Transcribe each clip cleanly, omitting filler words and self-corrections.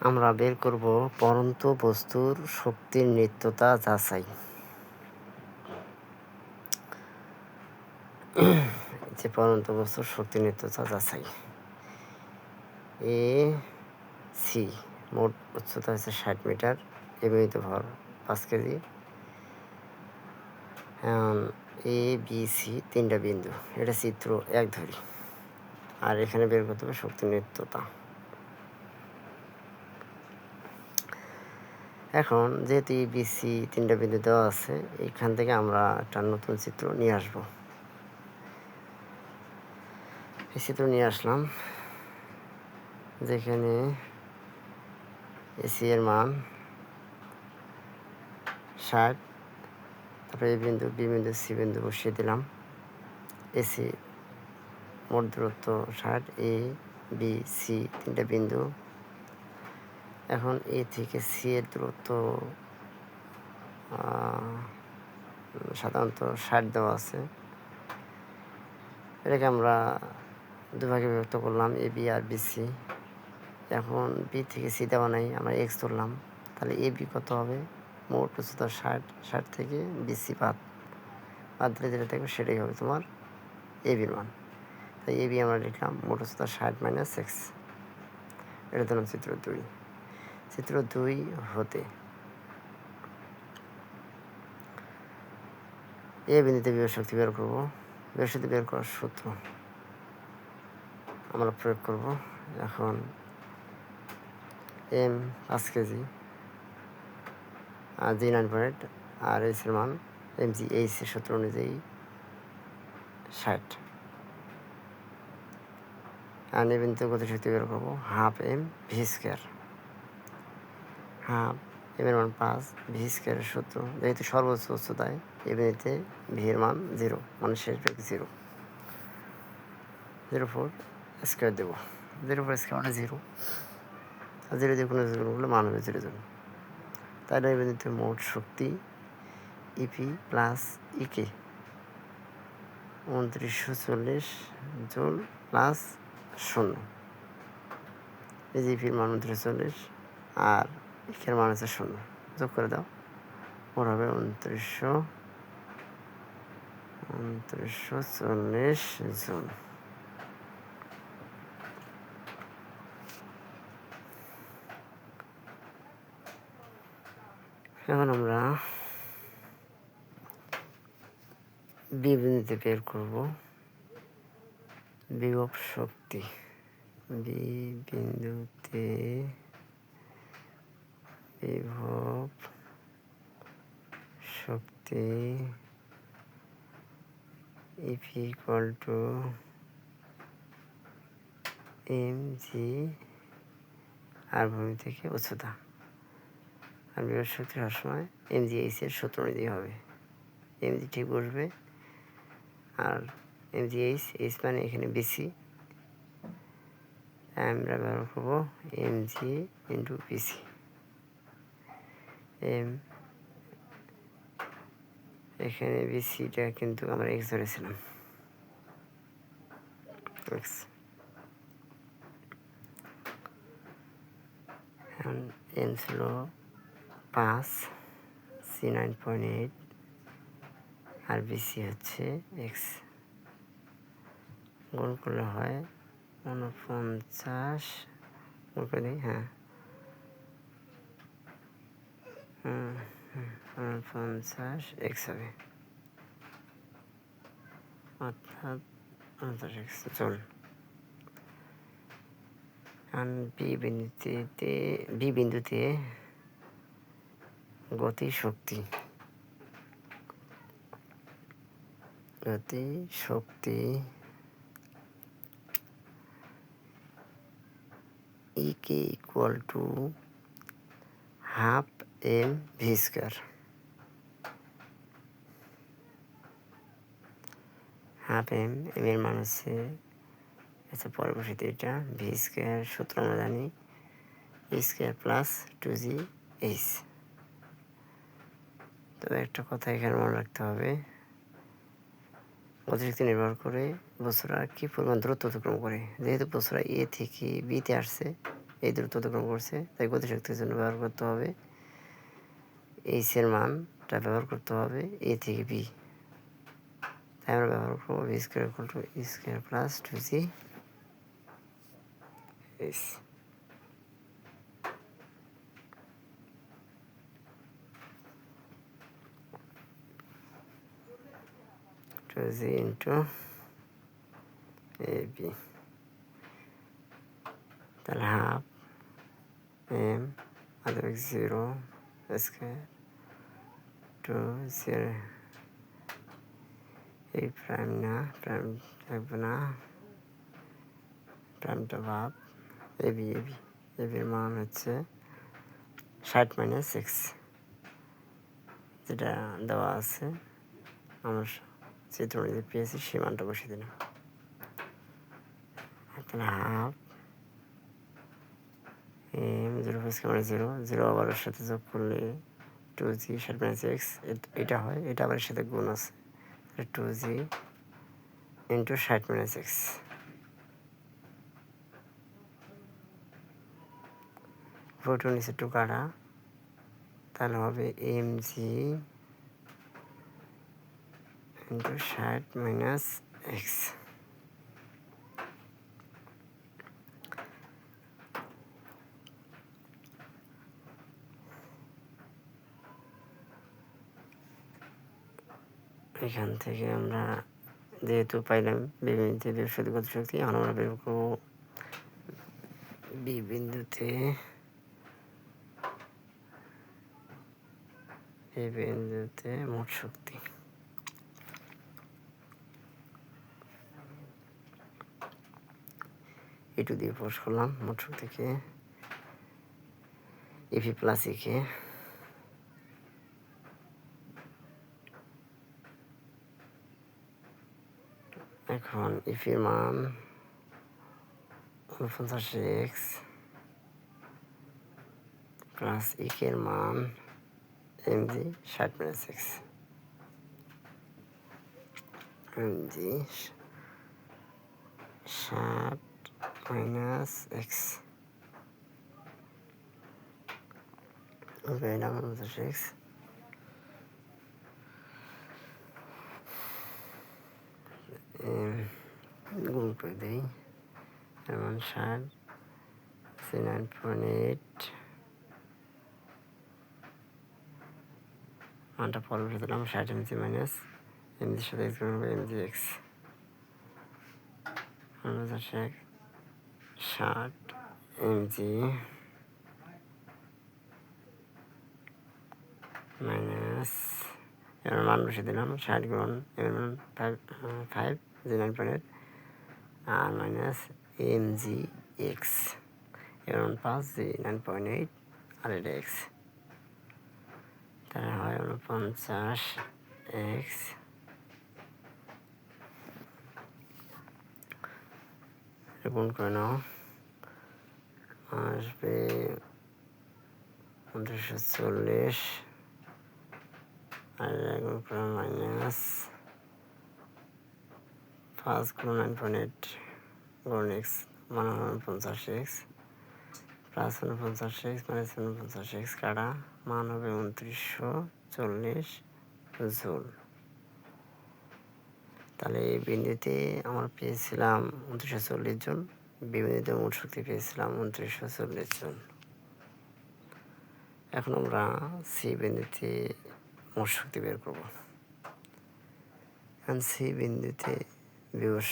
আমরা বের করব পরন্ত বস্তুর শক্তির নিত্যতা যাচাই। যে পরন্ত বস্তুর শক্তির নিত্যতা যাচাই। এ সি মোট উচ্চতা হচ্ছে 60 মিটার, এমনিতে ভর 5 কেজি। এ বি সি তিনটা বিন্দু, এটা চিত্র 1 ধরি। আর এখানে বের করতে হবে শক্তির নিত্যতা। এখন যেহেতু এ বি সি তিনটা বিন্দু দেওয়া আছে, এইখান থেকে আমরা একটা নতুন চিত্র নিয়ে আসবো। এই চিত্র নিয়ে আসলাম, যেখানে এসি এর মান 60, তারপরে এ বিন্দু, বি বিন্দু, সি বিন্দু বসিয়ে দিলাম। এসি মোট দূরত্ব 60, এ বি সি তিনটা বিন্দু। এখন এ থেকে সি এর দূরত্ব সাধারণত 60 দেওয়া আছে। এটাকে আমরা দুভাগে বিভক্ত করলাম, A B R B C. এখন বি থেকে সি দেওয়া নাই, আমরা এক্স ধরলাম। তাহলে এ বি কত হবে? মোট উচ্চতা 60 থেকে বি সি বাদ দিলে যেটা থাকবে সেটাই হবে তোমার এ বির মান। তাই এ বি আমরা লিখলাম মোট উচ্চতা 60 মাইনাস এক্স। এটা দিলাম চিত্র 2। চিত্র 2 হতে এ বিন্দুতে বিভব শক্তি বের করবো। বিভব শক্তি বের করার সূত্র আমরা প্রয়োগ করব। এখন এম 5 কেজি, আর জি 9 পয়েন্ট, আর এইচের মান এম জি এইচের সূত্র অনুযায়ী 60। আর এ বিন্দুতে গতিশক্তি বের করবো half M V square. Half M এর মান 5, ভি স্কোয়ারের সূত্র যেহেতু সর্বোচ্চ উচ্চতায় এ বিন্দুতে ভি এর মান 0, মানে শেষ বেগ 0। 0.4 স্কোয়ার দেবো। 0.4 স্কোয়ার মানে 0, আর 0 দিয়ে কোনো করলে মান হবে 0 জন। তাহলে এই বিন্দুতে মোট শক্তি EP plus EK 2940 joule plus 0। এই যে ইপির মান 2940 আর ইকের মান হচ্ছে 0, যোগ করে দাও, মোট হবে 2940 জুল। এখন আমরা বি বিন্দুতে বের করব বিভব শক্তি। বি বিন্দুতে বিভব শক্তি EP equal to M G আর ভূমি থেকে উচ্চতা। আর বিভব শক্তি সবসময় এম জি এইচ এর সূত্র অনুযায়ী হবে। এম জি ঠিক বসবে, আর এম জি এইচ মানে এখানে বিসি, আমরা ব্যবহার করবো এম জি ইন্টু বিসি। এখানে বিসিটা কিন্তু আমরা এক্স ধরেছিলাম, এক্স। এখন এম ছিল 5, সি 9.8, আর বিসি হচ্ছে এক্স। গুণ করলে হয় 49, গুণ করে দিই, হ্যাঁ 49 এক্স হবে, অর্থাৎ 49 এক্স জুল। বি বিন্দুতে গতি শক্তি EK equal to half M V square. Half M এর মান হচ্ছে পরবর্তীতে এটা ভি স্কোয়ার সূত্র আমরা জানি, ই স্কোয়ার প্লাস 2জি এইচ। তবে একটা কথা এখানে মনে রাখতে হবে, গতিশক্তি নির্ভর করে বস্তুরা কী পরিমাণ দূরত্ব অতিক্রম করে। যেহেতু বস্তুরা এ থেকে বিতে আসছে, এই দূরত্ব অতিক্রম করছে, তাই গতিশক্তির জন্য ব্যবহার করতে হবে এইচ এর মানটা ব্যবহার করতে হবে এ থেকে বি। তাই আমরা ব্যবহার করবো V square equal to E square plus 2g H. 2g into A B, তাহলে হাফ এম মাধ্যমিক 0 স্কোয়ার টু 0 এই প্রাইম না, প্রাইম থাকবে না, প্রাইমটা ভাব এবি এবি এবির মান হচ্ছে 60 মাইনাস 6 যেটা দেওয়া আছে আমার চিত্রনীতি পেয়েছি, সেই মানটা বসিয়ে দিলাম। তাহলে হাফ এম 0 আবার ওর সাথে যোগ করলে 2g 60 মাইনাস 6 এটা হয়, এটা আবার এর সাথে গুণ আছে, তাহলে 2g ইন্টু 60 মাইনাস 6 ফোটো নিচে টু কাটা, তাহলে হবে mg ইন্টু 60 মাইনাস x। এখান থেকে আমরা যেহেতু পাইলাম বি বিন্দুতে বিভব গতিশক্তি, এখন আমরা বের করবো বি বিন্দুতে মোট শক্তি। এটু দিয়ে প্রকাশ করলাম মোট শক্তিকে ইপি প্লাস ইকে। এখন ইপির মান 49x প্লাস ইকের মান MG 60 minus x, MG 60 minus x পেলাম 49x গুণ করে দিই, এমন 60 9.8 মানটা পরে বসে দিলাম 60 এমজি মাইনাস এমজির সাথে এক্স গুণ এমজি এক্স 60 এমজি মাইনাস এর মান বসে দিলাম 60 গুণ এর মান 5 জি 9.8 আর মাইনাস এমজি এক্স এর মান 5 জি 9.8 আর এটা এক্স, তাহলে হয় 49x গুণ করে নাও, আসবে 4940 আর গুণ করে মাইনাস 5 গুণ 9.8 গুণ এক্স মানে 49x plus 49x minus 49x কাটা মান হবে 2940 জুল। তাহলে এই বিন্দুতে আমরা পেয়েছিলাম 2940 জন, বি বিন্দুতে মোট শক্তি পেয়েছিলাম 2940 জন। এখন আমরা সি বিন্দুতে মোট শক্তি বের করব। এখন সি বিন্দুতে বিভব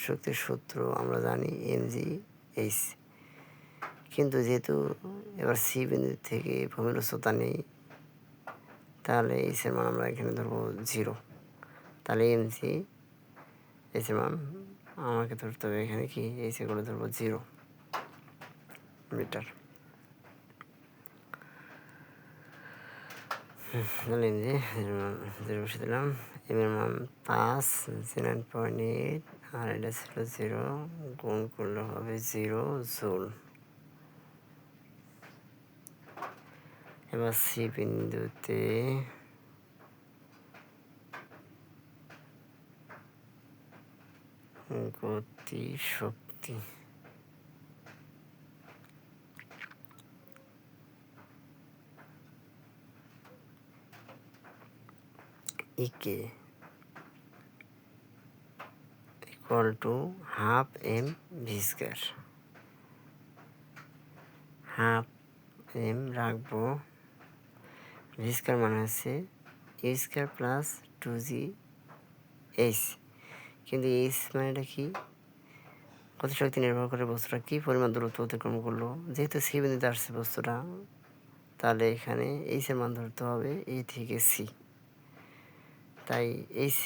শক্তির সূত্র আমরা জানি এমজি এইচ, কিন্তু যেহেতু এবার সি বিন্দু থেকে ভূমির উচ্চতা নেই, তাহলে এইচের মান আমরা এখানে ধরবো 0, তাহলে এমজি এইচের মান আমাকে ধরতে হবে এখানে কি এইচে করে ধরবো 0 মিটার। তাহলে এমজি 0 বসে দিলাম, এমের মান 5 জি 9.8 আর এটা ছিল 0, গুণ করলে হবে 0 জুল। এবার সি বিন্দুতে গতি শক্তি EK equal to half M V square. Half M রাখবো, ভি স্কোয়ার মানে হচ্ছে U square plus 2g H. কিন্তু এইচ মানেটা কি? গতিশক্তি নির্ভর করে বস্তুটা কী পরিমাণ দূরত্ব অতিক্রম করলো। যেহেতু সি বিন্দুতে আসছে বস্তুটা, তাহলে এখানে এইচের মান ধরতে হবে এ থেকে সি। তাই এইচ,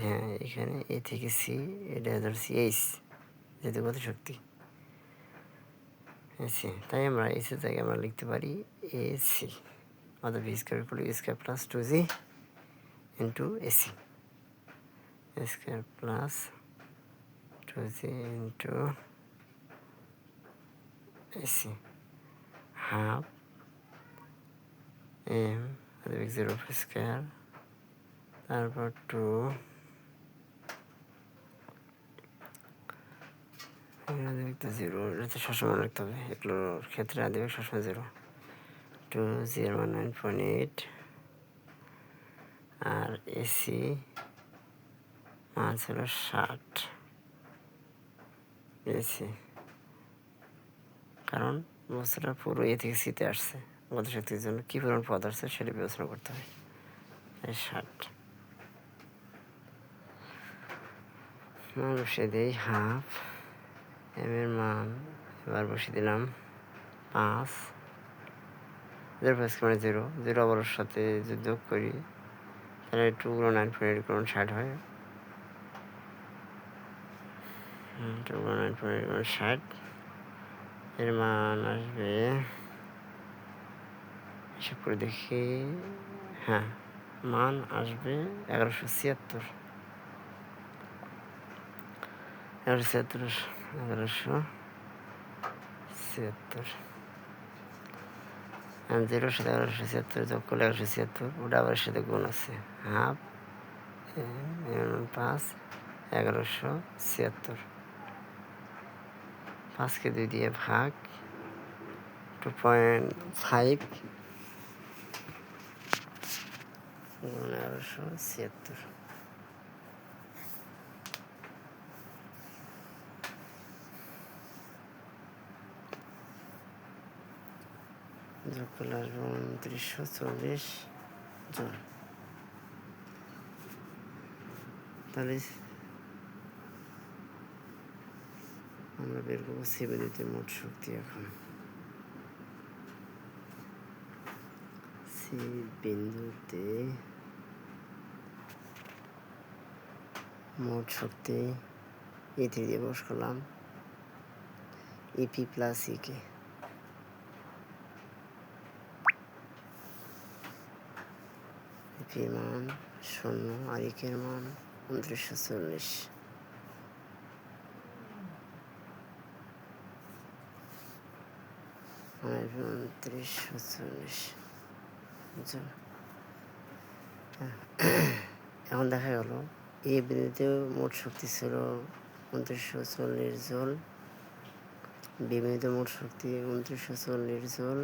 হ্যাঁ এখানে এ থেকে সি, এটা ধরছি এইচ, যেহেতু গতিশক্তি এসি। তাই আমরা এইচের জায়গায় আমরা লিখতে পারি এ সি, অর্থাৎ V square equal to square plus 2g into AC. Square plus 2g into AC, half M zero square, তারপর 2 জিরো, এটা সবসময় রাখতে হবে, এগুলোর ক্ষেত্রে আদিবেগ সবসময় 0। 209.8 আর এসি মান ছিল 60 এসি, কারণ বস্তুটা পুরো এ থেকে সিতে আসছে। গতিশক্তির জন্য কী পরিমাণ পথ আসছে সেটা বিবেচনা করতে হয়। 60 মান বসিয়ে দিই, হাফ এম এর মান এবার বসিয়ে দিলাম 5, 0 মানে 0, 0 আবার ওর সাথে যদি যোগ করি তাহলে 209.8 60 হয়। 209.8 60, এর মান আসবে, হিসাব করে দেখি, হ্যাঁ মান আসবে 1176। 1176 0 সাথে 1176 যোগ করলে 1176, ওটা আবার সাথে গুণ আছে, হাফ 5 1176, 5কে 2 দিয়ে ভাগ, 2.5 গুণ 1176। যোগ করলে আসবে 2940 জন। তাহলে আমরা বের করবো সি বিন্দুতে মোট শক্তি। এখন সি বিন্দুতে মোট শক্তি E3 দিয়ে বস করলাম, ইপি প্লাস ইকে। ইপির মান 0 আর ইকের মান 2940। এখন দেখা গেল এই বিন্দুতে মোট শক্তি ছিল 2940 জুল, বি বিন্দুতে মোট শক্তি 2940 জুল,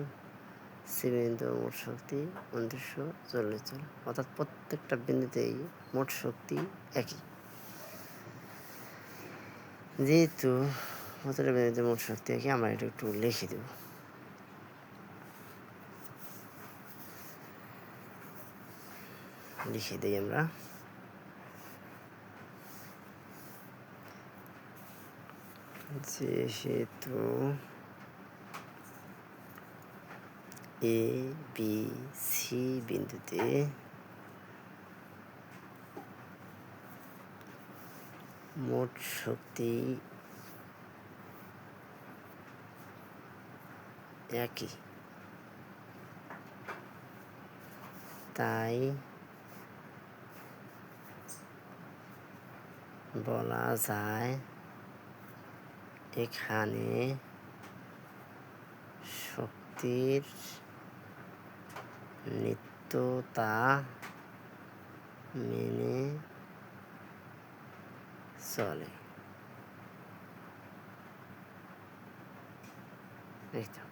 সি বিন্দুতে মোট শক্তি 2940 জুল। অর্থাৎ প্রত্যেকটা বিন্দুতেই মোট শক্তি একই। যেহেতু প্রত্যেকটা বিন্দুতে মোট শক্তি একই, আমরা এটা একটু লিখে দেব। লিখে দিই আমরা, যেহেতু এ বি সি বিন্দুতে মোট শক্তি একই, তাই বলা যায় এখানে শক্তির নিত্যতা মেনে চলে। এই তো।